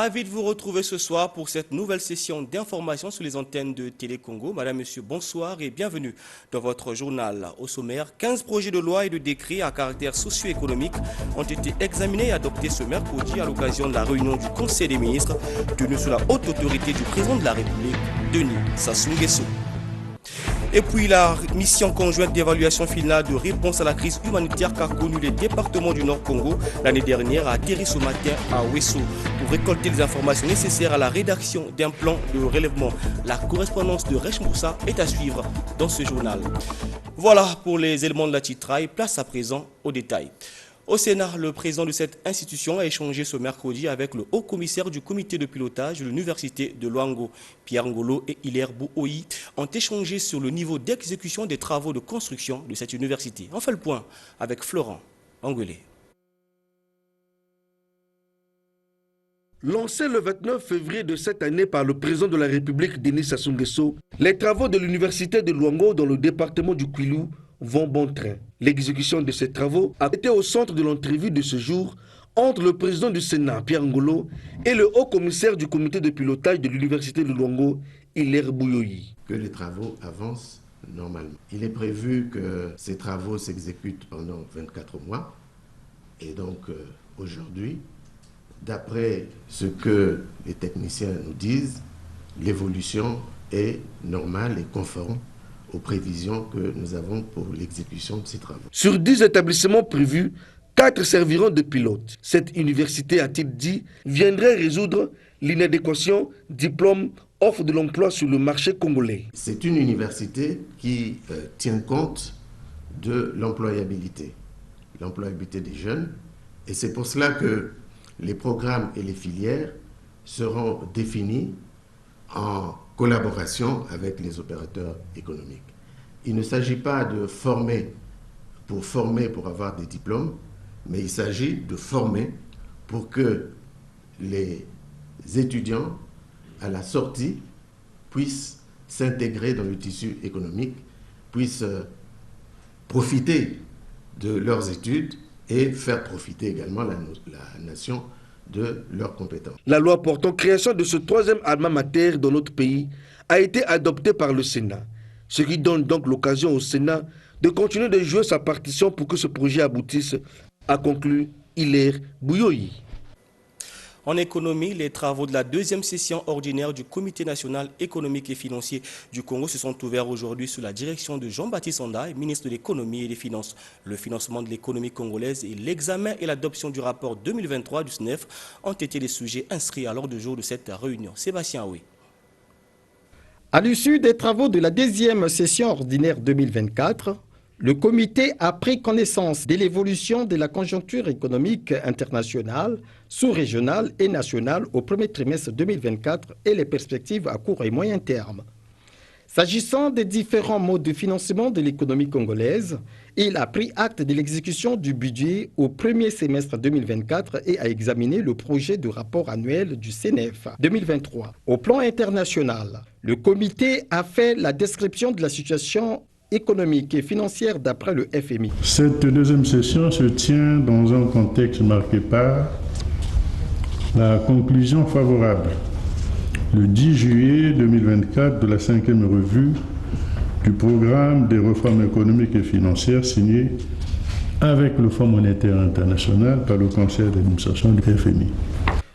Ravi de vous retrouver ce soir pour cette nouvelle session d'information sur les antennes de Télé Congo. Madame, Monsieur, bonsoir et bienvenue dans votre journal. Au sommaire, 15 projets de loi et de décrets à caractère socio-économique ont été examinés et adoptés ce mercredi à l'occasion de la réunion du Conseil des ministres tenue sous la haute autorité du président de la République, Denis Sassou Nguesso. Et puis la mission conjointe d'évaluation finale de réponse à la crise humanitaire qu'a connue les départements du Nord Congo l'année dernière a atterri ce matin à Ouesso pour récolter les informations nécessaires à la rédaction d'un plan de relèvement. La correspondance de Rech Moussa est à suivre dans ce journal. Voilà pour les éléments de la titraille, place à présent aux détails. Au Sénat, le président de cette institution a échangé ce mercredi avec le haut-commissaire du comité de pilotage de l'université de Luango. Pierre Ngolo et Hilaire Bouoyi ont échangé sur le niveau d'exécution des travaux de construction de cette université. On fait le point avec Florent Anguelé. Lancé le 29 février de cette année par le président de la République, Denis Sassou Nguesso, les travaux de l'université de Luango dans le département du Kwilu vont bon train. L'exécution de ces travaux a été au centre de l'entrevue de ce jour entre le président du Sénat, Pierre Ngolo, et le haut-commissaire du comité de pilotage de l'université de Luango, Hilaire Bouoyi. Que les travaux avancent normalement. Il est prévu que ces travaux s'exécutent pendant 24 mois. Et donc, aujourd'hui, d'après ce que les techniciens nous disent, l'évolution est normale et conforme aux prévisions que nous avons pour l'exécution de ces travaux. Sur 10 établissements prévus, 4 serviront de pilotes. Cette université, a-t-il dit, viendrait résoudre l'inadéquation diplôme offre de l'emploi sur le marché congolais. C'est une université qui tient compte de l'employabilité des jeunes. Et c'est pour cela que les programmes et les filières seront définis en collaboration avec les opérateurs économiques. Il ne s'agit pas de former pour avoir des diplômes, mais il s'agit de former pour que les étudiants, à la sortie, puissent s'intégrer dans le tissu économique, puissent profiter de leurs études et faire profiter également la nation de leurs compétences. La loi portant création de ce troisième alma mater dans notre pays a été adoptée par le Sénat, ce qui donne donc l'occasion au Sénat de continuer de jouer sa partition pour que ce projet aboutisse, a conclu Hilaire Bouoyi. En économie, les travaux de la deuxième session ordinaire du Comité national économique et financier du Congo se sont ouverts aujourd'hui sous la direction de Jean-Baptiste Sandaï, ministre de l'économie et des finances. Le financement de l'économie congolaise et l'examen et l'adoption du rapport 2023 du SNEF ont été les sujets inscrits à l'ordre du jour de cette réunion. Sébastien Aoui. À l'issue des travaux de la deuxième session ordinaire 2024, le comité a pris connaissance de l'évolution de la conjoncture économique internationale, sous-régionale et nationale au premier trimestre 2024 et les perspectives à court et moyen terme. S'agissant des différents modes de financement de l'économie congolaise, il a pris acte de l'exécution du budget au premier semestre 2024 et a examiné le projet de rapport annuel du CNEF 2023. Au plan international, le comité a fait la description de la situation économique et financière d'après le FMI. Cette deuxième session se tient dans un contexte marqué par la conclusion favorable le 10 juillet 2024 de la 5e revue du programme des réformes économiques et financières signé avec le Fonds monétaire international par le conseil d'administration du FMI.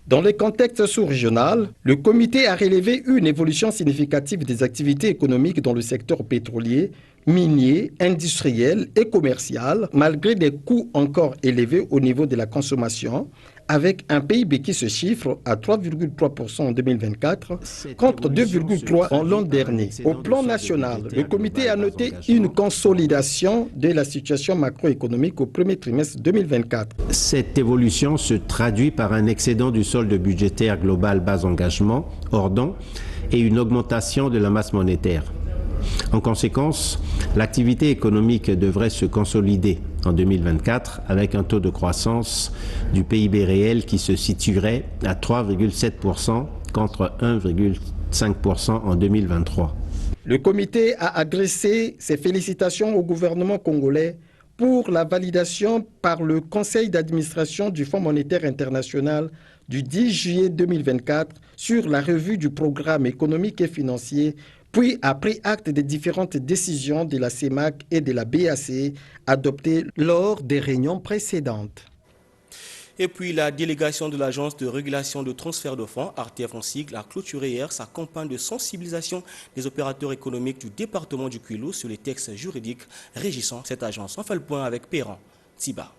Dans le contexte sous-régional, le comité a relevé une évolution significative des activités économiques dans le secteur pétrolier, minier, industriel et commercial, malgré des coûts encore élevés au niveau de la consommation, avec un PIB qui se chiffre à 3,3% en 2024 contre 2,3% en l'an dernier. Au plan national, le comité a noté une consolidation de la situation macroéconomique au premier trimestre 2024. Cette évolution se traduit par un excédent du solde budgétaire global bas engagement, hors dons, et une augmentation de la masse monétaire. En conséquence, l'activité économique devrait se consolider en 2024 avec un taux de croissance du PIB réel qui se situerait à 3,7% contre 1,5% en 2023. Le comité a adressé ses félicitations au gouvernement congolais pour la validation par le Conseil d'administration du Fonds monétaire international du 10 juillet 2024 sur la revue du programme économique et financier, puis a pris acte des différentes décisions de la CEMAC et de la BAC adoptées lors des réunions précédentes. Et puis la délégation de l'Agence de régulation de transfert de fonds, RTF en sigle, a clôturé hier sa campagne de sensibilisation des opérateurs économiques du département du Kwilu sur les textes juridiques régissant cette agence. On fait le point avec Perran Tsiba.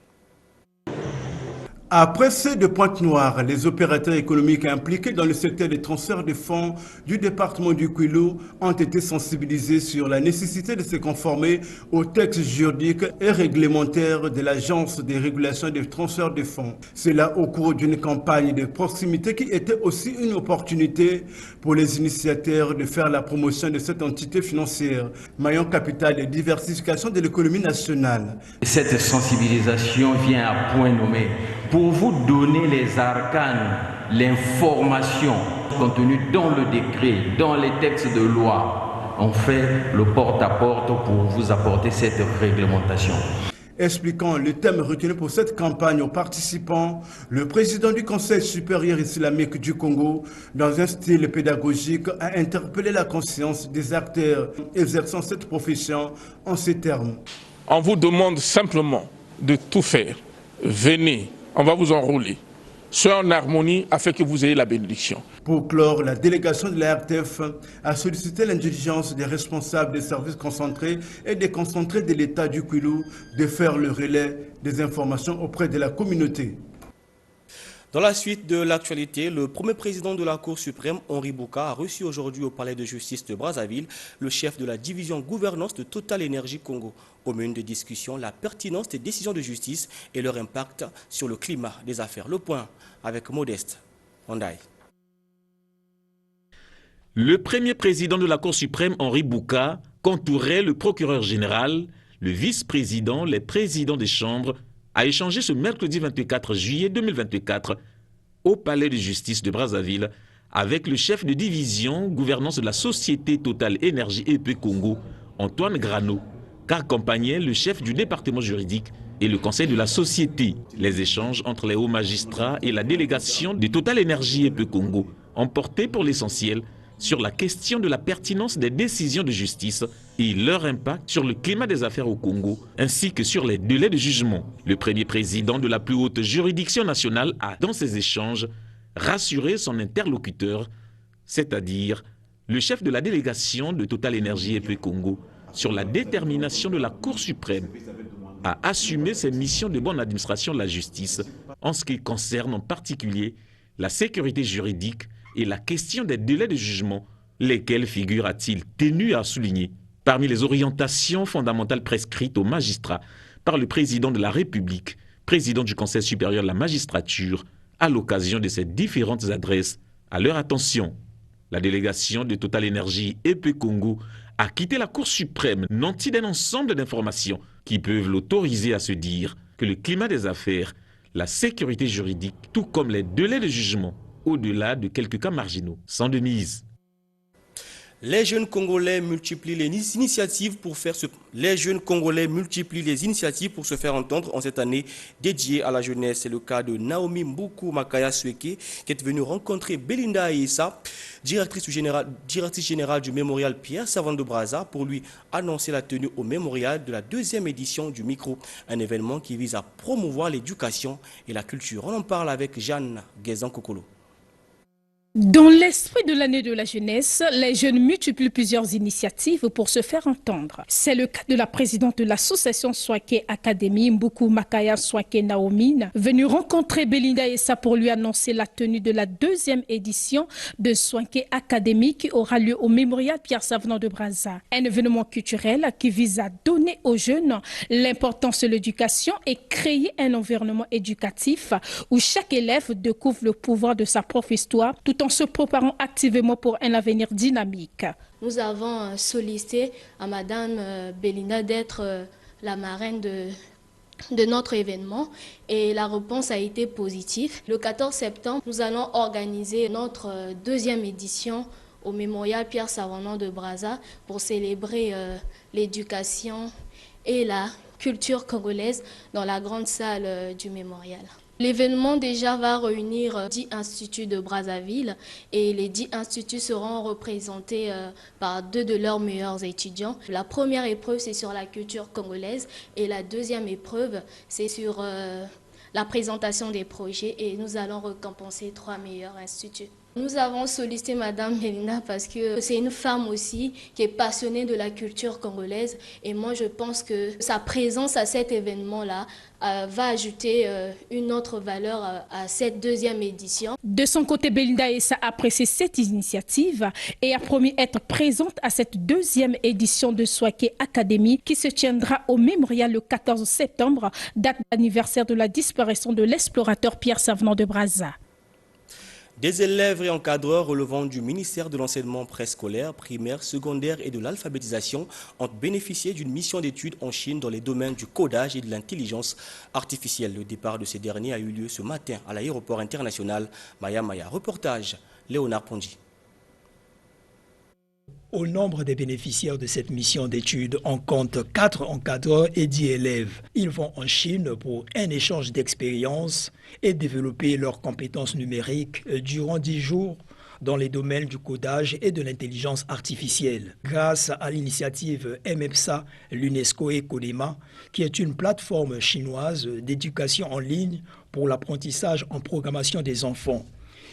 Après ces deux pointes noires, les opérateurs économiques impliqués dans le secteur des transferts de fonds du département du Kwilu ont été sensibilisés sur la nécessité de se conformer aux textes juridiques et réglementaires de l'Agence de régulation des transferts de fonds. Cela au cours d'une campagne de proximité qui était aussi une opportunité pour les initiateurs de faire la promotion de cette entité financière, maillon capital de diversification de l'économie nationale. Cette sensibilisation vient à point nommé pour vous donner les arcanes, l'information contenue dans le décret, dans les textes de loi. On fait le porte-à-porte pour vous apporter cette réglementation. Expliquant le thème retenu pour cette campagne aux participants, le président du Conseil supérieur islamique du Congo, dans un style pédagogique, a interpellé la conscience des acteurs exerçant cette profession en ces termes. On vous demande simplement de tout faire. Venez. On va vous enrouler. Soyez en harmonie afin que vous ayez la bénédiction. Pour clore, la délégation de la RTF a sollicité l'indulgence des responsables des services concentrés et déconcentrés de l'État du Kwilu de faire le relais des informations auprès de la communauté. Dans la suite de l'actualité, le premier président de la Cour suprême, Henri Bouka, a reçu aujourd'hui au palais de justice de Brazzaville le chef de la division gouvernance de Total Énergie Congo. Au menu de discussion, la pertinence des décisions de justice et leur impact sur le climat des affaires. Le point avec Modeste Hondaï. Le premier président de la Cour suprême, Henri Bouka, qu'entourait le procureur général, le vice-président, les présidents des chambres, a échangé ce mercredi 24 juillet 2024 au palais de justice de Brazzaville avec le chef de division gouvernance de la société Total Énergie EP Congo, Antoine Grano, qu'accompagnait le chef du département juridique et le conseil de la société. Les échanges entre les hauts magistrats et la délégation de Total Énergie EP Congo ont porté pour l'essentiel sur la question de la pertinence des décisions de justice et leur impact sur le climat des affaires au Congo, ainsi que sur les délais de jugement. Le premier président de la plus haute juridiction nationale a, dans ces échanges, rassuré son interlocuteur, c'est-à-dire le chef de la délégation de Total Énergie EP Congo, sur la détermination de la Cour suprême à assumer ses missions de bonne administration de la justice en ce qui concerne en particulier la sécurité juridique et la question des délais de jugement, lesquels figurent, a-t-il tenu à souligner, parmi les orientations fondamentales prescrites aux magistrats par le président de la République, président du Conseil supérieur de la magistrature, à l'occasion de ces différentes adresses à leur attention. La délégation de Total Énergie EP Congo a quitté la Cour suprême nantie d'un ensemble d'informations qui peuvent l'autoriser à se dire que le climat des affaires, la sécurité juridique, tout comme les délais de jugement, au-delà de quelques cas marginaux, sans de mise. Les jeunes Congolais multiplient les initiatives pour se faire entendre en cette année dédiée à la jeunesse. C'est le cas de Naomi Mbuku Makaya Sweke qui est venue rencontrer Belinda Aïssa, directrice générale du mémorial Pierre Savon de Brazza, pour lui annoncer la tenue au mémorial de la 2e édition du Micro, un événement qui vise à promouvoir l'éducation et la culture. On en parle avec Jeanne Guézan-Kokolo. Dans l'esprit de l'année de la jeunesse, les jeunes multiplient plusieurs initiatives pour se faire entendre. C'est le cas de la présidente de l'association Swake Academy, Mbuku Makaya Swake Naomi, venue rencontrer Belinda Aïssa pour lui annoncer la tenue de la 2e édition de Swake Academy qui aura lieu au mémorial Pierre Savon de Brazza. Un événement culturel qui vise à donner aux jeunes l'importance de l'éducation et créer un environnement éducatif où chaque élève découvre le pouvoir de sa propre histoire tout en se préparant activement pour un avenir dynamique. Nous avons sollicité à Madame Belinda d'être la marraine de notre événement et la réponse a été positive. Le 14 septembre, nous allons organiser notre 2e édition au mémorial Pierre Savon de Brazza pour célébrer l'éducation et la culture congolaise dans la grande salle du mémorial. L'événement déjà va réunir 10 instituts de Brazzaville et les 10 instituts seront représentés par 2 de leurs meilleurs étudiants. La première épreuve, c'est sur la culture congolaise et la deuxième épreuve, c'est sur la présentation des projets et nous allons récompenser 3 meilleurs instituts. Nous avons sollicité Madame Belinda parce que c'est une femme aussi qui est passionnée de la culture congolaise et moi je pense que sa présence à cet événement-là va ajouter une autre valeur à cette deuxième édition. De son côté, Belinda Essa a apprécié cette initiative et a promis être présente à cette deuxième édition de Soaké Academy qui se tiendra au mémorial le 14 septembre, date d'anniversaire de la disparition de l'explorateur Pierre Savenant de Brazza. Des élèves et encadreurs relevant du ministère de l'enseignement préscolaire, primaire, secondaire et de l'alphabétisation ont bénéficié d'une mission d'études en Chine dans les domaines du codage et de l'intelligence artificielle. Le départ de ces derniers a eu lieu ce matin à l'aéroport international Maya Maya. Reportage Léonard Pondy. Au nombre des bénéficiaires de cette mission d'études, on compte 4 encadreurs et 10 élèves. Ils vont en Chine pour un échange d'expériences et développer leurs compétences numériques durant 10 jours dans les domaines du codage et de l'intelligence artificielle. Grâce à l'initiative MEPSA, l'UNESCO et Codema, qui est une plateforme chinoise d'éducation en ligne pour l'apprentissage en programmation des enfants.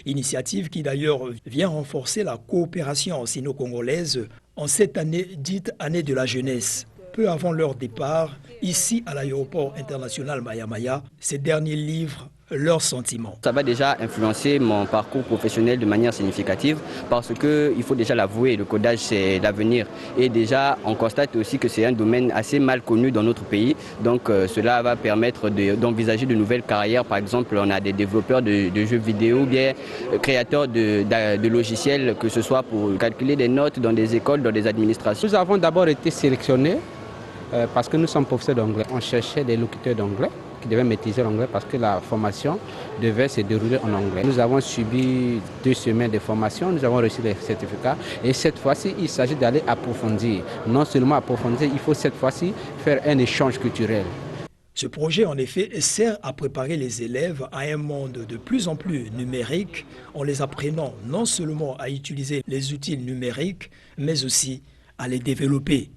Initiative qui d'ailleurs vient renforcer la coopération sino-congolaise en cette année dite année de la jeunesse. Peu avant leur départ, ici à l'aéroport international Maya Maya, ces derniers livrent leurs sentiments. Ça va déjà influencer mon parcours professionnel de manière significative parce qu'il faut déjà l'avouer, le codage c'est l'avenir. Et déjà on constate aussi que c'est un domaine assez mal connu dans notre pays. Donc cela va permettre d'envisager de nouvelles carrières. Par exemple, on a des développeurs de jeux vidéo, bien créateurs de logiciels, que ce soit pour calculer des notes dans des écoles, dans des administrations. Nous avons d'abord été sélectionnés parce que nous sommes professeurs d'anglais. On cherchait des locuteurs d'anglais qui devaient maîtriser l'anglais parce que la formation devait se dérouler en anglais. Nous avons subi 2 semaines de formation, nous avons reçu les certificats et cette fois-ci, il s'agit d'aller approfondir. Non seulement approfondir, il faut cette fois-ci faire un échange culturel. Ce projet, en effet, sert à préparer les élèves à un monde de plus en plus numérique en les apprenant non seulement à utiliser les outils numériques, mais aussi à les développer.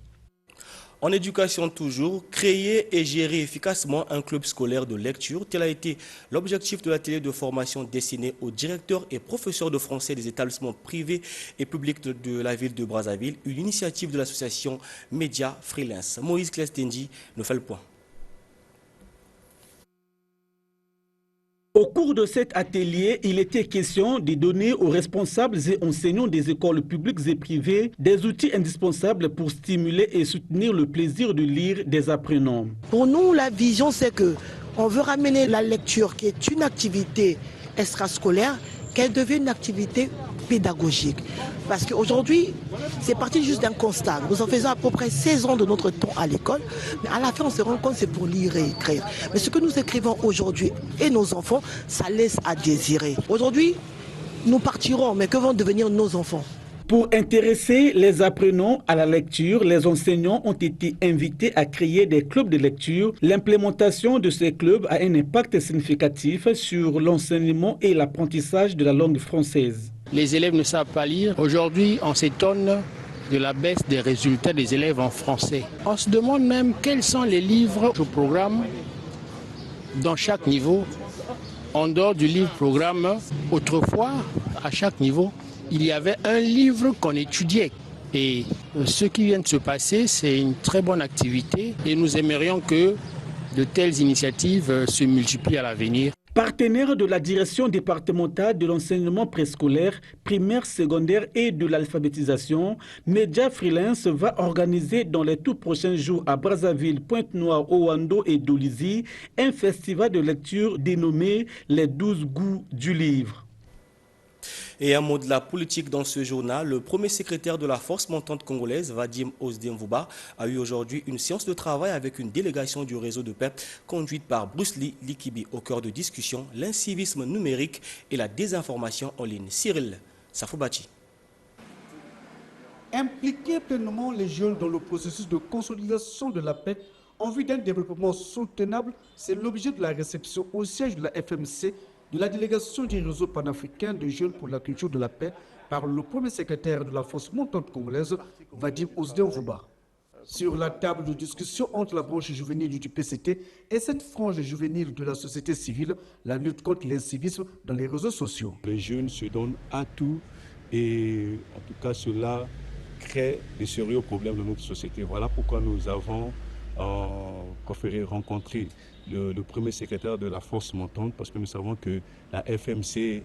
En éducation toujours, créer et gérer efficacement un club scolaire de lecture, tel a été l'objectif de l'atelier de formation destiné aux directeurs et professeurs de français des établissements privés et publics de la ville de Brazzaville, une initiative de l'association Média Freelance. Moïse Clestendi nous fait le point. Au cours de cet atelier, il était question de donner aux responsables et enseignants des écoles publiques et privées des outils indispensables pour stimuler et soutenir le plaisir de lire des apprenants. Pour nous, la vision, c'est qu'on veut ramener la lecture, qui est une activité extrascolaire, qu'elle devienne une activité pédagogique. Parce qu'aujourd'hui, c'est parti juste d'un constat. Nous en faisons à peu près 16 ans de notre temps à l'école, mais à la fin, on se rend compte que c'est pour lire et écrire. Mais ce que nous écrivons aujourd'hui et nos enfants, ça laisse à désirer. Aujourd'hui, nous partirons, mais que vont devenir nos enfants ? Pour intéresser les apprenants à la lecture, les enseignants ont été invités à créer des clubs de lecture. L'implémentation de ces clubs a un impact significatif sur l'enseignement et l'apprentissage de la langue française. Les élèves ne savent pas lire. Aujourd'hui, on s'étonne de la baisse des résultats des élèves en français. On se demande même quels sont les livres au programme dans chaque niveau, en dehors du livre-programme. Autrefois, à chaque niveau, il y avait un livre qu'on étudiait. Et ce qui vient de se passer, c'est une très bonne activité et nous aimerions que de telles initiatives se multiplient à l'avenir. Partenaire de la direction départementale de l'enseignement préscolaire, primaire, secondaire et de l'alphabétisation, Média Freelance va organiser dans les tout prochains jours à Brazzaville, Pointe-Noire, Owando et Dolisie un festival de lecture dénommé Les 12 goûts du livre. Et un mot de la politique dans ce journal. Le premier secrétaire de la force montante congolaise, Vadim Osdemvouba, a eu aujourd'hui une séance de travail avec une délégation du réseau de paix conduite par Bruce Lee Likibi. Au cœur de discussion, l'incivisme numérique et la désinformation en ligne. Cyril Safoubati. Impliquer pleinement les jeunes dans le processus de consolidation de la paix En vue d'un développement soutenable, c'est l'objet de la réception au siège de la FMC de la délégation du réseau panafricain de jeunes pour la culture de la paix par le premier secrétaire de la force montante congolaise, Vadim Ousdien-Vouba. Sur la table de discussion entre la branche juvénile du PCT et cette frange juvénile de la société civile, la lutte contre l'incivisme dans les réseaux sociaux. Les jeunes se donnent à tout et en tout cas cela crée de sérieux problèmes dans notre société. Voilà pourquoi nous avons rencontré le premier secrétaire de la force montante parce que nous savons que la FMC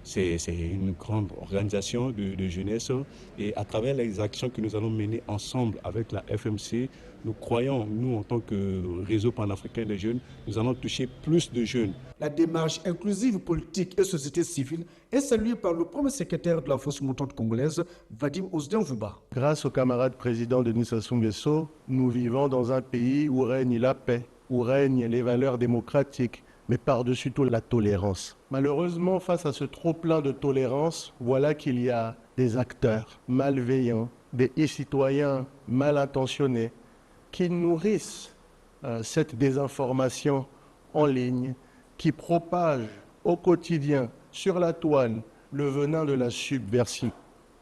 c'est une grande organisation de jeunesse et à travers les actions que nous allons mener ensemble avec la FMC, nous croyons, nous en tant que réseau panafricain des jeunes, nous allons toucher plus de jeunes. La démarche inclusive politique et société civile est saluée par le premier secrétaire de la force montante congolaise, Vadim Ousdien-Vouba. Grâce au camarade président Denis Sassou Nguesso, nous vivons dans un pays où règne la paix, où règnent les valeurs démocratiques, mais par-dessus tout la tolérance. Malheureusement, face à ce trop-plein de tolérance, voilà qu'il y a des acteurs malveillants, des citoyens mal intentionnés qui nourrissent cette désinformation en ligne, qui propagent au quotidien sur la toile le venin de la subversion,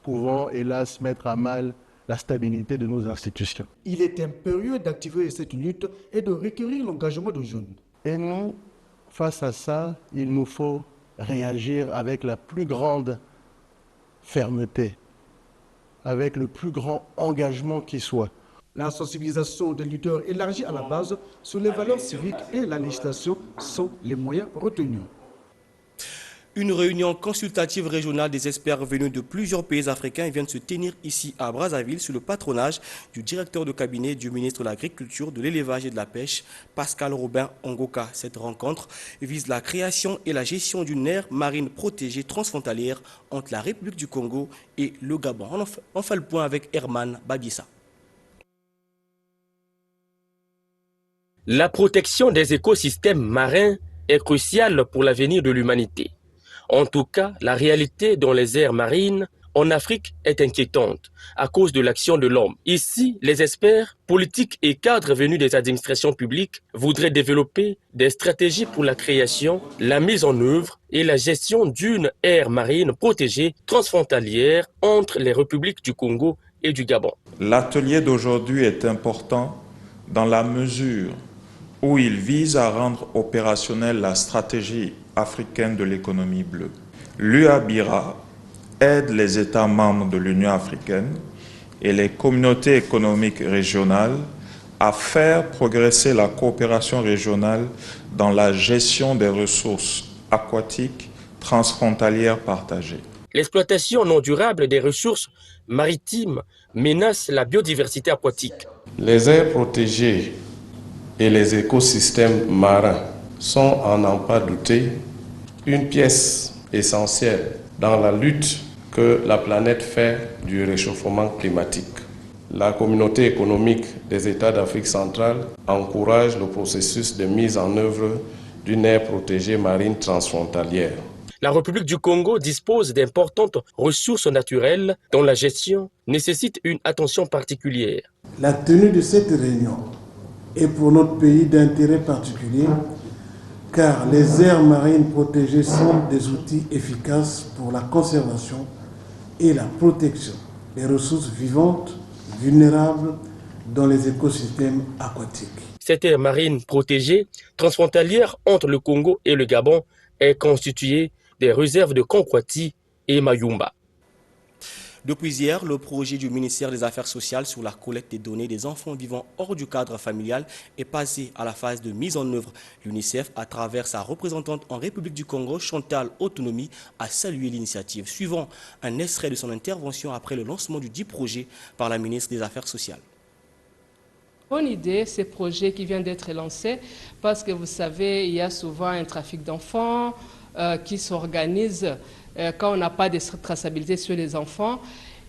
pouvant hélas mettre à mal la stabilité de nos institutions. Il est impérieux d'activer cette lutte et de requérir l'engagement de jeunes. Et nous, face à ça, il nous faut réagir avec la plus grande fermeté, avec le plus grand engagement qui soit. La sensibilisation des leaders élargie à la base sur les valeurs civiques et la législation sont les moyens retenus. Une réunion consultative régionale des experts venus de plusieurs pays africains vient de se tenir ici à Brazzaville sous le patronage du directeur de cabinet du ministre de l'Agriculture, de l'Élevage et de la Pêche, Pascal Robin Ongoka. Cette rencontre vise la création et la gestion d'une aire marine protégée transfrontalière entre la République du Congo et le Gabon. On fait le point avec Herman Babissa. La protection des écosystèmes marins est cruciale pour l'avenir de l'humanité. En tout cas, la réalité dans les aires marines en Afrique est inquiétante à cause de l'action de l'homme. Ici, les experts, politiques et cadres venus des administrations publiques voudraient développer des stratégies pour la création, la mise en œuvre et la gestion d'une aire marine protégée transfrontalière entre les républiques du Congo et du Gabon. L'atelier d'aujourd'hui est important dans la mesure où il vise à rendre opérationnelle la stratégie africaine de l'économie bleue. L'UABIRA aide les États membres de l'Union africaine et les communautés économiques régionales à faire progresser la coopération régionale dans la gestion des ressources aquatiques transfrontalières partagées. L'exploitation non durable des ressources maritimes menace la biodiversité aquatique. Les aires protégées et les écosystèmes marins sont, à n'en pas douter, une pièce essentielle dans la lutte que la planète fait du réchauffement climatique. La communauté économique des États d'Afrique centrale encourage le processus de mise en œuvre d'une aire protégée marine transfrontalière. La République du Congo dispose d'importantes ressources naturelles dont la gestion nécessite une attention particulière. La tenue de cette réunion est pour notre pays d'intérêt particulier car les aires marines protégées sont des outils efficaces pour la conservation et la protection des ressources vivantes vulnérables dans les écosystèmes aquatiques. Cette aire marine protégée transfrontalière entre le Congo et le Gabon est constituée des réserves de Konkwati et Mayumba. Depuis hier, le projet du ministère des Affaires sociales sur la collecte des données des enfants vivant hors du cadre familial est passé à la phase de mise en œuvre. L'UNICEF, à travers sa représentante en République du Congo, Chantal Autonomie, a salué l'initiative. Suivant un extrait de son intervention après le lancement du dit projet par la ministre des Affaires sociales. Bonne idée, ce projet qui vient d'être lancé, parce que vous savez, il y a souvent un trafic d'enfants qui s'organise quand on n'a pas de traçabilité sur les enfants.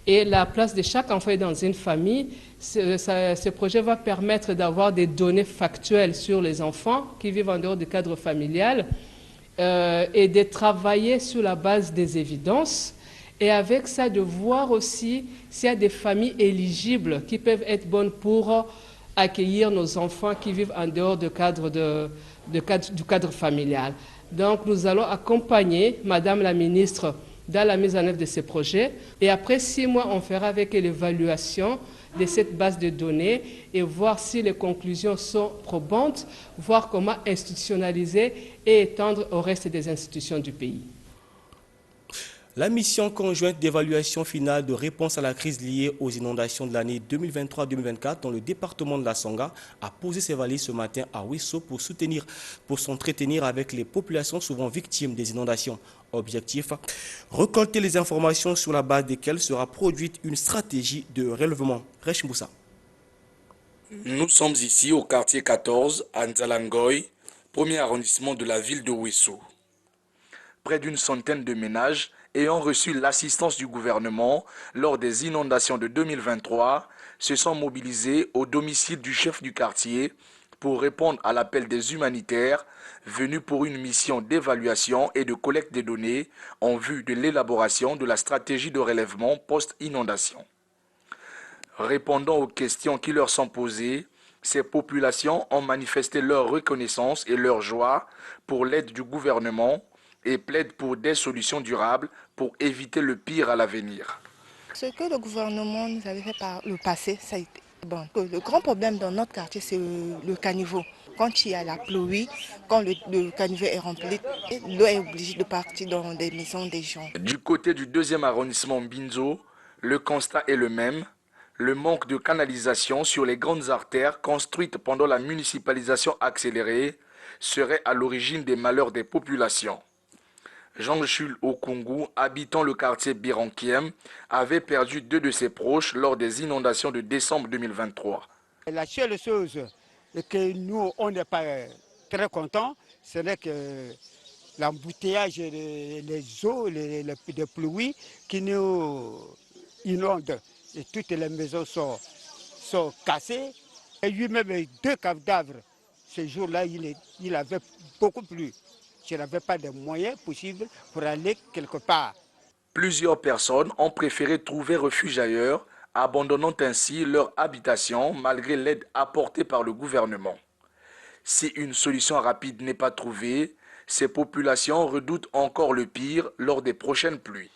Et la place de chaque enfant est dans une famille. Ce projet va permettre d'avoir des données factuelles sur les enfants qui vivent en dehors du cadre familial et de travailler sur la base des évidences. Et avec ça, de voir aussi s'il y a des familles éligibles qui peuvent être bonnes pour accueillir nos enfants qui vivent en dehors du cadre familial. Donc nous allons accompagner Madame la ministre dans la mise en œuvre de ces projets. Et après 6 mois, on fera avec l'évaluation de cette base de données et voir si les conclusions sont probantes, voir comment institutionnaliser et étendre au reste des institutions du pays. La mission conjointe d'évaluation finale de réponse à la crise liée aux inondations de l'année 2023-2024 dans le département de la Songa a posé ses valises ce matin à Ouesso pour s'entretenir avec les populations souvent victimes des inondations. Objectif, récolter les informations sur la base desquelles sera produite une stratégie de relèvement. Rech Moussa. Nous sommes ici au quartier 14, à Nzalangoy, premier arrondissement de la ville de Ouesso. Près d'une centaine de ménages ayant reçu l'assistance du gouvernement lors des inondations de 2023 se sont mobilisés au domicile du chef du quartier pour répondre à l'appel des humanitaires venus pour une mission d'évaluation et de collecte des données en vue de l'élaboration de la stratégie de relèvement post-inondation. Répondant aux questions qui leur sont posées, ces populations ont manifesté leur reconnaissance et leur joie pour l'aide du gouvernement et plaident pour des solutions durables pour éviter le pire à l'avenir. Ce que le gouvernement nous avait fait par le passé, ça a été bon. Le grand problème dans notre quartier, c'est le caniveau. Quand il y a la pluie, quand le caniveau est rempli, l'eau est obligée de partir dans des maisons des gens. Du côté du 2e arrondissement Mbinzo, le constat est le même. Le manque de canalisation sur les grandes artères construites pendant la municipalisation accélérée serait à l'origine des malheurs des populations. Jean-Jules Okungu, habitant le quartier Birankiem, avait perdu 2 de ses proches lors des inondations de décembre 2023. La seule chose que nous, on n'est pas très contents, c'est que l'embouteillage, les eaux, les pluies qui nous inondent. Et toutes les maisons sont cassées. Et lui-même, 2 cadavres. Ce jour-là, il avait beaucoup plu. Je n'avais pas de moyens possibles pour aller quelque part. Plusieurs personnes ont préféré trouver refuge ailleurs, abandonnant ainsi leur habitation malgré l'aide apportée par le gouvernement. Si une solution rapide n'est pas trouvée, ces populations redoutent encore le pire lors des prochaines pluies.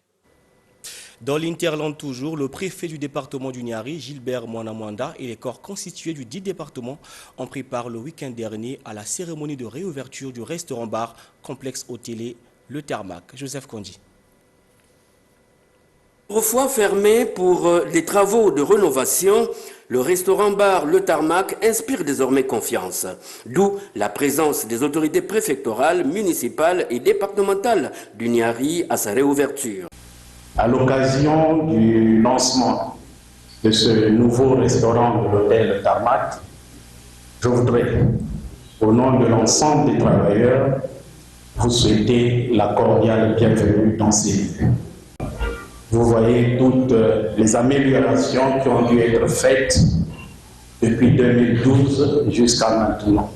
Dans l'Interland toujours, le préfet du département du Niari, Gilbert Mwanamwanda, et les corps constitués du 10 départements ont pris part le week-end dernier à la cérémonie de réouverture du restaurant-bar complexe hôtelier Le Tarmac. Joseph Kondi. Autrefois fermé pour les travaux de rénovation, le restaurant-bar Le Tarmac inspire désormais confiance. D'où la présence des autorités préfectorales, municipales et départementales du Niari à sa réouverture. À l'occasion du lancement de ce nouveau restaurant de l'hôtel Tarmac, je voudrais, au nom de l'ensemble des travailleurs, vous souhaiter la cordiale bienvenue dans ces lieux. Vous voyez toutes les améliorations qui ont dû être faites depuis 2012 jusqu'à maintenant.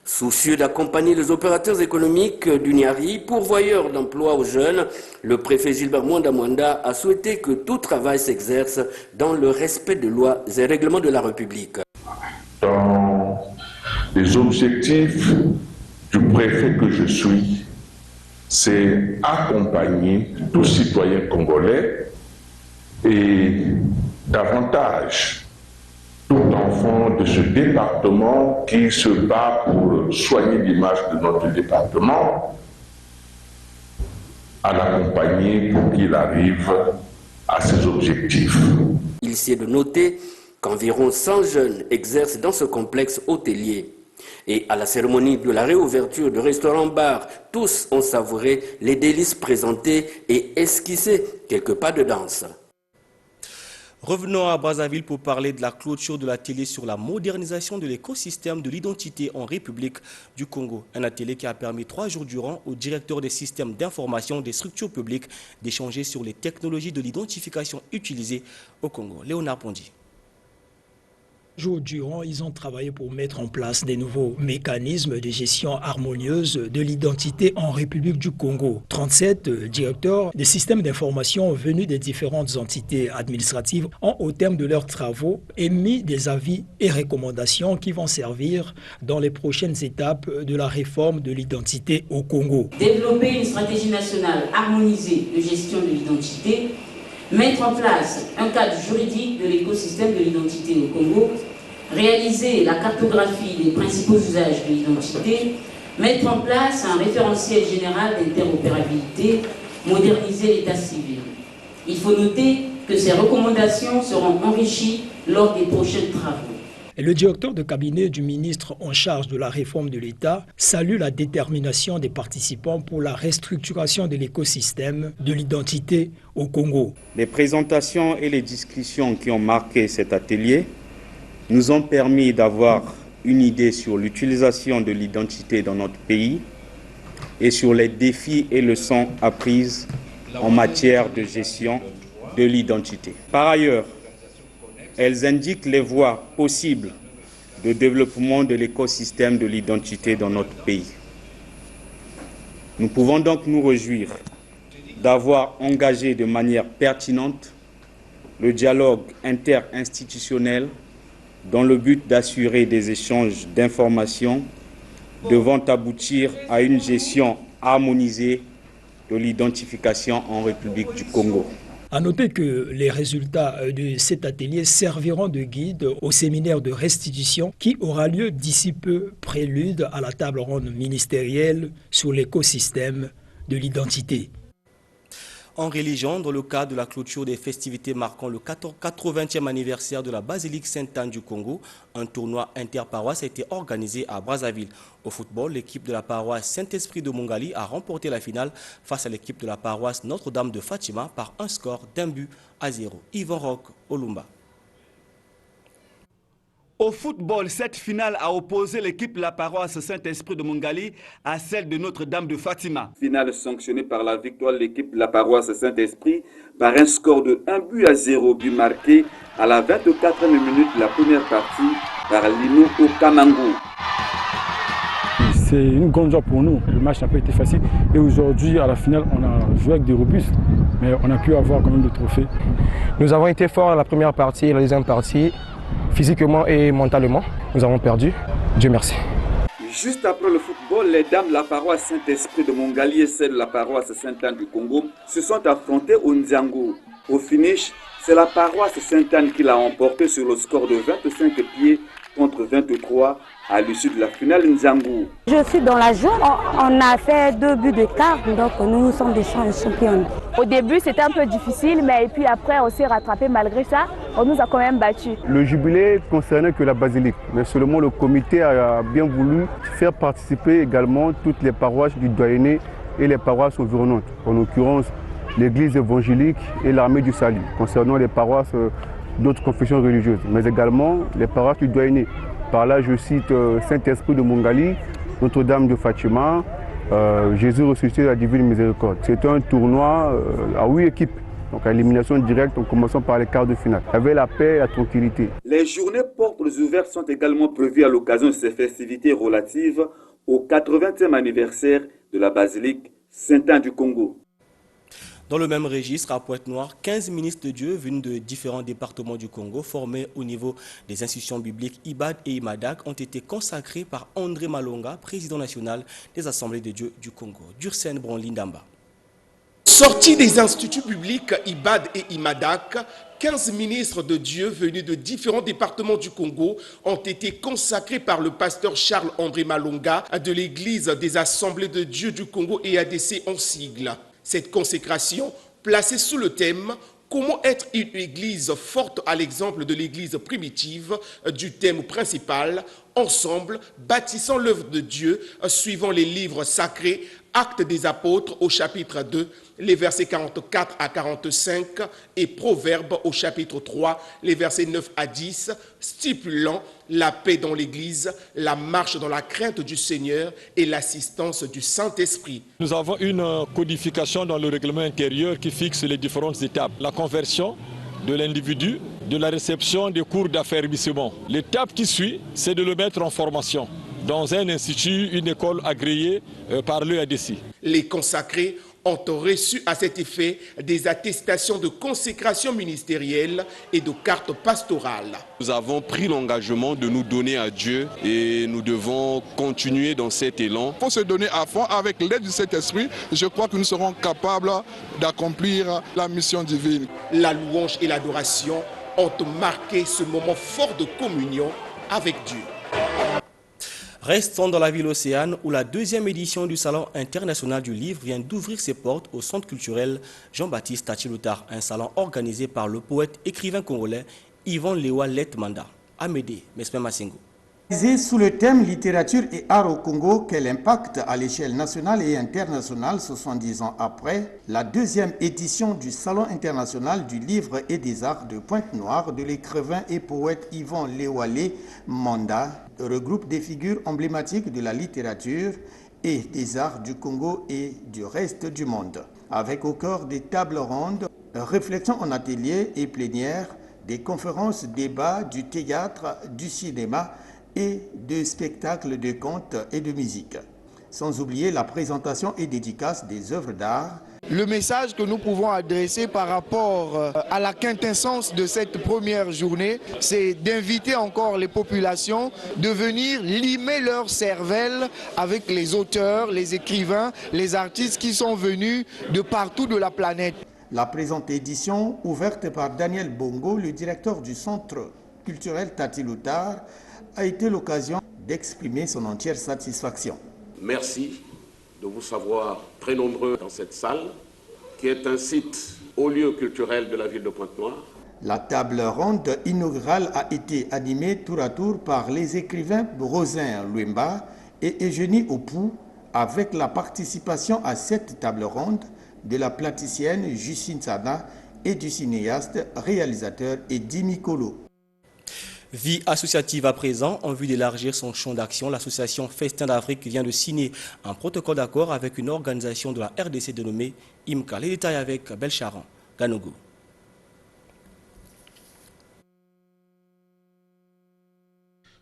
Soucieux d'accompagner les opérateurs économiques du Niari, pourvoyeurs d'emplois aux jeunes, le préfet Gilbert Mwanamwanda a souhaité que tout travail s'exerce dans le respect des lois et règlements de la République. Dans les objectifs du préfet que je suis, c'est accompagner tout citoyen congolais et davantage tout enfant de ce département qui se bat pour soigner l'image de notre département, à l'accompagner pour qu'il arrive à ses objectifs. Il s'est de noter qu'environ 100 jeunes exercent dans ce complexe hôtelier. Et à la cérémonie de la réouverture du restaurant-bar, tous ont savouré les délices présentés et esquissé quelques pas de danse. Revenons à Brazzaville pour parler de la clôture de l'atelier sur la modernisation de l'écosystème de l'identité en République du Congo. Un atelier qui a permis 3 jours durant au directeur des systèmes d'information des structures publiques d'échanger sur les technologies de l'identification utilisées au Congo. Léonard Pondi. jours durant, ils ont travaillé pour mettre en place des nouveaux mécanismes de gestion harmonieuse de l'identité en République du Congo. 37 directeurs des systèmes d'information venus des différentes entités administratives ont, au terme de leurs travaux, émis des avis et recommandations qui vont servir dans les prochaines étapes de la réforme de l'identité au Congo. Développer une stratégie nationale harmonisée de gestion de l'identité, mettre en place un cadre juridique de l'écosystème de l'identité au Congo, réaliser la cartographie des principaux usages de l'identité, mettre en place un référentiel général d'interopérabilité, moderniser l'état civil. Il faut noter que ces recommandations seront enrichies lors des prochains travaux. Le directeur de cabinet du ministre en charge de la réforme de l'État salue la détermination des participants pour la restructuration de l'écosystème de l'identité au Congo. Les présentations et les discussions qui ont marqué cet atelier nous ont permis d'avoir une idée sur l'utilisation de l'identité dans notre pays et sur les défis et leçons apprises en matière de gestion de l'identité. Par ailleurs, elles indiquent les voies possibles de développement de l'écosystème de l'identité dans notre pays. Nous pouvons donc nous réjouir d'avoir engagé de manière pertinente le dialogue interinstitutionnel dans le but d'assurer des échanges d'informations devant aboutir à une gestion harmonisée de l'identification en République du Congo. À noter que les résultats de cet atelier serviront de guide au séminaire de restitution qui aura lieu d'ici peu, prélude à la table ronde ministérielle sur l'écosystème de l'identité. En religion, dans le cadre de la clôture des festivités marquant le 80e anniversaire de la basilique Sainte-Anne du Congo, un tournoi interparoisse a été organisé à Brazzaville. Au football, l'équipe de la paroisse Saint-Esprit de Mongali a remporté la finale face à l'équipe de la paroisse Notre-Dame de Fatima par un score d'1-0. Yvan Roch, Olumba. Au football, cette finale a opposé l'équipe de la paroisse Saint-Esprit de Mongali à celle de Notre-Dame de Fatima. Finale sanctionnée par la victoire de l'équipe de la paroisse Saint-Esprit par un score de 1-0, but marqué à la 24e minute de la première partie par Lino Okamango. C'est une grande joie pour nous. Le match n'a pas été facile et aujourd'hui, à la finale, on a joué avec des robustes, mais on a pu avoir quand même le trophée. Nous avons été forts à la première partie et la deuxième partie. Physiquement et mentalement, nous avons perdu. Dieu merci. Juste après le football, les dames de la paroisse Saint-Esprit de Mongali et celles de la paroisse Sainte-Anne du Congo se sont affrontées au Nzango. Au finish, c'est la paroisse Sainte-Anne qui l'a emporté sur le score de 25 pieds contre 23 à l'issue de la finale Nzango. Je suis dans la joie. On a fait 2 buts d'écart, donc nous sommes des champions. Au début, c'était un peu difficile, mais puis après, on s'est rattrapé malgré ça. On nous a quand même battus. Le jubilé concernait que la basilique, mais seulement le comité a bien voulu faire participer également toutes les paroisses du doyenné et les paroisses environnantes, en l'occurrence l'église évangélique et l'armée du salut, concernant les paroisses d'autres confessions religieuses, mais également les paroisses du doyenné. Par là, je cite Saint-Esprit de Mongali, Notre-Dame de Fatima, Jésus ressuscité de la Divine Miséricorde. C'était un tournoi à 8 équipes, donc à élimination directe en commençant par les quarts de finale. Il y avait la paix et la tranquillité. Les journées portes ouvertes sont également prévues à l'occasion de ces festivités relatives au 80e anniversaire de la basilique Sainte-Anne du Congo. Dans le même registre, à Pointe-Noire, 15 ministres de Dieu venus de différents départements du Congo, formés au niveau des institutions bibliques IBAD et IMADAC, ont été consacrés par André Malonga, président national des Assemblées de Dieu du Congo. Dursen Bronlindamba. Sortis des instituts publics IBAD et IMADAC, 15 ministres de Dieu venus de différents départements du Congo ont été consacrés par le pasteur Charles-André Malonga de l'Église des Assemblées de Dieu du Congo et ADC en sigle. Cette consécration, placée sous le thème « Comment être une église forte à l'exemple de l'église primitive » du thème principal, ensemble, bâtissant l'œuvre de Dieu, suivant les livres sacrés, Actes des apôtres au chapitre 2, les versets 44 à 45 et Proverbes au chapitre 3, les versets 9 à 10, stipulant la paix dans l'Église, la marche dans la crainte du Seigneur et l'assistance du Saint-Esprit. Nous avons une codification dans le règlement intérieur qui fixe les différentes étapes. La conversion de l'individu, de la réception des cours d'affermissement. L'étape qui suit, c'est de le mettre en formation dans un institut, une école agréée par l'EADC. Les consacrés ont reçu à cet effet des attestations de consécration ministérielle et de cartes pastorales. Nous avons pris l'engagement de nous donner à Dieu et nous devons continuer dans cet élan. Il faut se donner à fond avec l'aide du Saint-Esprit. Je crois que nous serons capables d'accomplir la mission divine. La louange et l'adoration ont marqué ce moment fort de communion avec Dieu. Restons dans la ville océane où la deuxième édition du Salon international du livre vient d'ouvrir ses portes au centre culturel Jean-Baptiste Tachiloutar, un salon organisé par le poète écrivain congolais Yvan Lewa Letmanda. Amédée Mesme Massengo. Sous le thème littérature et art au Congo, quel impact à l'échelle nationale et internationale 70 ans après, la deuxième édition du Salon international du livre et des arts de Pointe-Noire de l'écrivain et poète Yvan Lewale Manda regroupe des figures emblématiques de la littérature et des arts du Congo et du reste du monde. Avec au cœur des tables rondes, réflexions en atelier et plénières, des conférences, débats, du théâtre, du cinéma, et de spectacles de contes et de musique. Sans oublier la présentation et dédicace des œuvres d'art. Le message que nous pouvons adresser par rapport à la quintessence de cette première journée, c'est d'inviter encore les populations de venir limer leur cervelle avec les auteurs, les écrivains, les artistes qui sont venus de partout de la planète. La présente édition, ouverte par Daniel Bongo, le directeur du Centre culturel Tachiloutar, a été l'occasion d'exprimer son entière satisfaction. Merci de vous savoir très nombreux dans cette salle, qui est un site haut lieu culturel de la ville de Pointe-Noire. La table ronde inaugurale a été animée tour à tour par les écrivains Rosin Luemba et Eugénie Opou, avec la participation à cette table ronde de la plasticienne Justine Sana et du cinéaste, réalisateur Eddie Mikolo. Vie associative à présent, en vue d'élargir son champ d'action, l'association Festin d'Afrique vient de signer un protocole d'accord avec une organisation de la RDC dénommée IMCA. Les détails avec Belcharan Ganogo.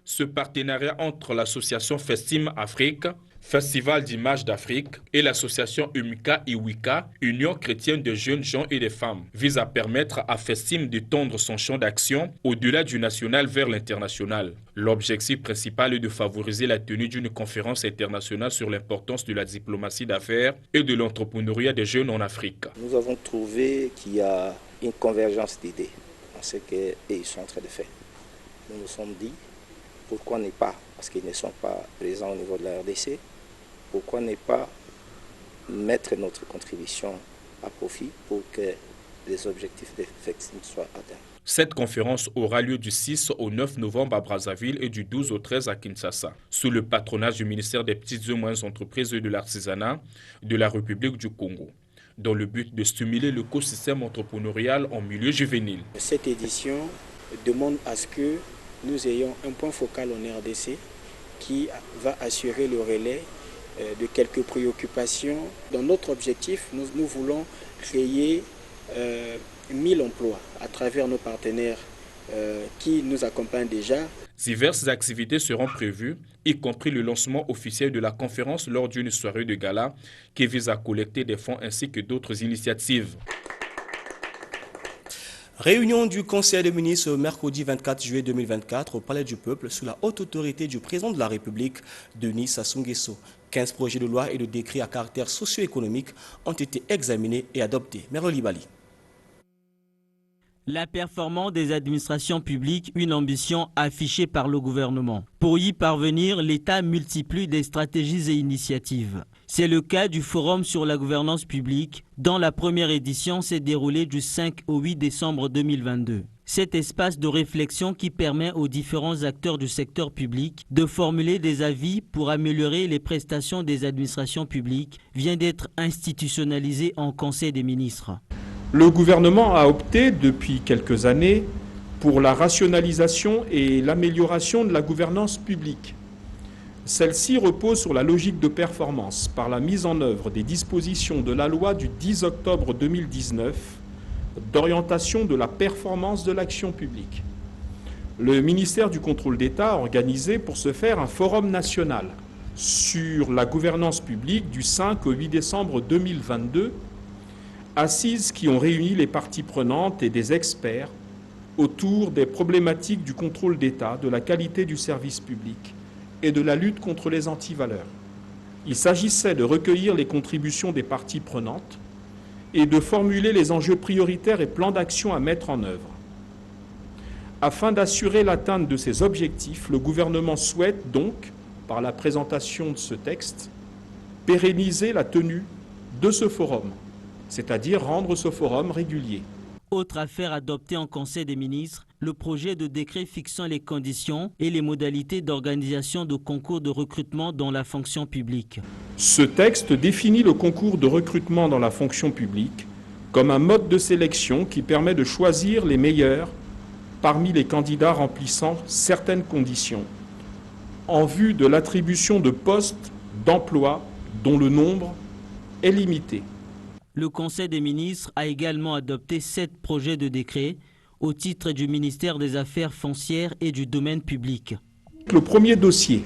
Ce partenariat entre l'association Festim Afrique, Festival d'images d'Afrique, et l'association UMICA-IWICA, Union chrétienne de jeunes gens et des femmes, vise à permettre à Festim d'étendre son champ d'action au-delà du national vers l'international. L'objectif principal est de favoriser la tenue d'une conférence internationale sur l'importance de la diplomatie d'affaires et de l'entrepreneuriat des jeunes en Afrique. Nous avons trouvé qu'il y a une convergence d'idées dans ce qu'ils sont en train de faire. Nous nous sommes dit, pourquoi ne pas, parce qu'ils ne sont pas présents au niveau de la RDC, pourquoi ne pas mettre notre contribution à profit pour que les objectifs de Festim soient atteints. Cette conférence aura lieu du 6 au 9 novembre à Brazzaville et du 12 au 13 à Kinshasa, sous le patronage du ministère des Petites et Moyennes Entreprises et de l'Artisanat de la République du Congo, dans le but de stimuler l'écosystème entrepreneurial en milieu juvénile. Cette édition demande à ce que nous ayons un point focal en RDC qui va assurer le relais de quelques préoccupations. Dans notre objectif, nous voulons créer 1000 emplois à travers nos partenaires qui nous accompagnent déjà. Diverses activités seront prévues, y compris le lancement officiel de la conférence lors d'une soirée de gala qui vise à collecter des fonds ainsi que d'autres initiatives. Réunion du Conseil des ministres mercredi 24 juillet 2024 au Palais du Peuple sous la haute autorité du président de la République, Denis Sassou Nguesso. 15 projets de loi et de décrets à caractère socio-économique ont été examinés et adoptés. Meroli Bali. La performance des administrations publiques, une ambition affichée par le gouvernement. Pour y parvenir, l'État multiplie des stratégies et initiatives. C'est le cas du Forum sur la gouvernance publique, dont la première édition s'est déroulée du 5 au 8 décembre 2022. Cet espace de réflexion qui permet aux différents acteurs du secteur public de formuler des avis pour améliorer les prestations des administrations publiques vient d'être institutionnalisé en Conseil des ministres. Le gouvernement a opté depuis quelques années pour la rationalisation et l'amélioration de la gouvernance publique. Celle-ci repose sur la logique de performance par la mise en œuvre des dispositions de la loi du 10 octobre 2019 d'orientation de la performance de l'action publique. Le ministère du Contrôle d'État a organisé pour ce faire un forum national sur la gouvernance publique du 5 au 8 décembre 2022, assises qui ont réuni les parties prenantes et des experts autour des problématiques du contrôle d'État, de la qualité du service public et de la lutte contre les antivaleurs. Il s'agissait de recueillir les contributions des parties prenantes et de formuler les enjeux prioritaires et plans d'action à mettre en œuvre. Afin d'assurer l'atteinte de ces objectifs, le gouvernement souhaite donc, par la présentation de ce texte, pérenniser la tenue de ce forum, c'est-à-dire rendre ce forum régulier. Autre affaire adoptée en Conseil des ministres, le projet de décret fixant les conditions et les modalités d'organisation de concours de recrutement dans la fonction publique. Ce texte définit le concours de recrutement dans la fonction publique comme un mode de sélection qui permet de choisir les meilleurs parmi les candidats remplissant certaines conditions en vue de l'attribution de postes d'emploi dont le nombre est limité. Le Conseil des ministres a également adopté 7 projets de décret au titre du ministère des Affaires foncières et du domaine public. Le premier dossier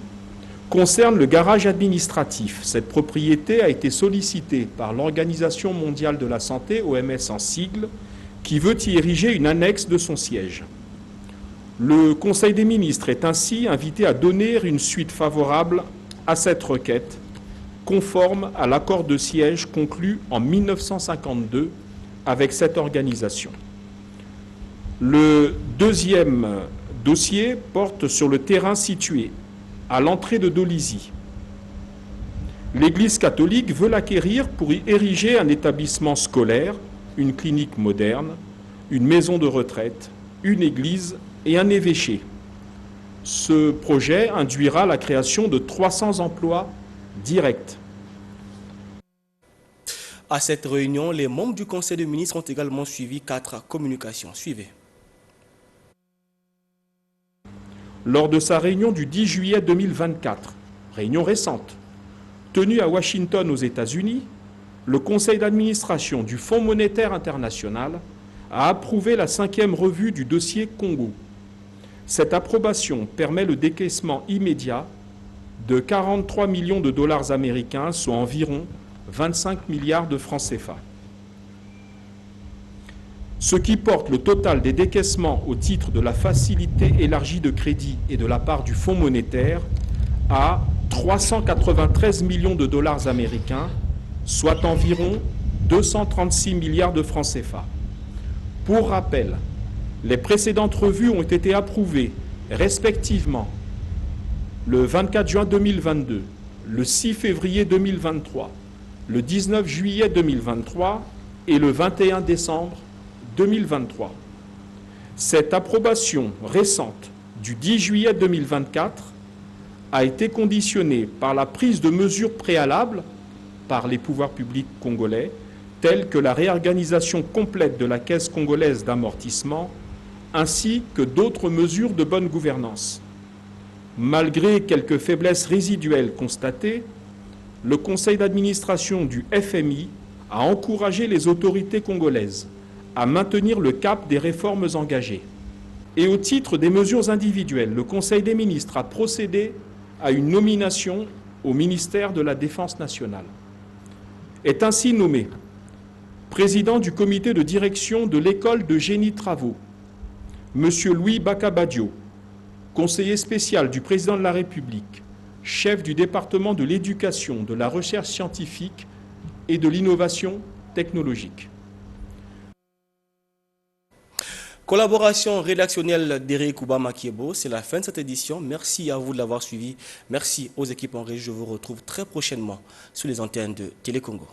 concerne le garage administratif. Cette propriété a été sollicitée par l'Organisation mondiale de la santé, OMS en sigle, qui veut y ériger une annexe de son siège. Le Conseil des ministres est ainsi invité à donner une suite favorable à cette requête, conforme à l'accord de siège conclu en 1952 avec cette organisation. Le deuxième dossier porte sur le terrain situé à l'entrée de Dolisie. L'Église catholique veut l'acquérir pour y ériger un établissement scolaire, une clinique moderne, une maison de retraite, une église et un évêché. Ce projet induira la création de 300 emplois directs. À cette réunion, les membres du Conseil des ministres ont également suivi 4 communications. Suivez. Lors de sa réunion du 10 juillet 2024, réunion récente, tenue à Washington aux États-Unis, le Conseil d'administration du Fonds monétaire international a approuvé la 5e revue du dossier Congo. Cette approbation permet le décaissement immédiat de 43 millions de dollars américains, soit environ 25 milliards de francs CFA. Ce qui porte le total des décaissements au titre de la facilité élargie de crédit et de la part du Fonds monétaire à 393 millions de dollars américains, soit environ 236 milliards de francs CFA. Pour rappel, les précédentes revues ont été approuvées respectivement le 24 juin 2022, le 6 février 2023, le 19 juillet 2023 et le 21 décembre 2023. Cette approbation récente du 10 juillet 2024 a été conditionnée par la prise de mesures préalables par les pouvoirs publics congolais, telles que la réorganisation complète de la Caisse congolaise d'amortissement, ainsi que d'autres mesures de bonne gouvernance. Malgré quelques faiblesses résiduelles constatées, le conseil d'administration du FMI a encouragé les autorités congolaises à maintenir le cap des réformes engagées. Et au titre des mesures individuelles, le Conseil des ministres a procédé à une nomination au ministère de la Défense nationale. Est ainsi nommé président du comité de direction de l'école de génie travaux, M. Louis Bakabadio, conseiller spécial du président de la République, chef du département de l'éducation, de la recherche scientifique et de l'innovation technologique. Collaboration rédactionnelle d'Eric Oubama-Kiebo, c'est la fin de cette édition. Merci à vous de l'avoir suivi. Merci aux équipes en régie. Je vous retrouve très prochainement sur les antennes de Télé Congo.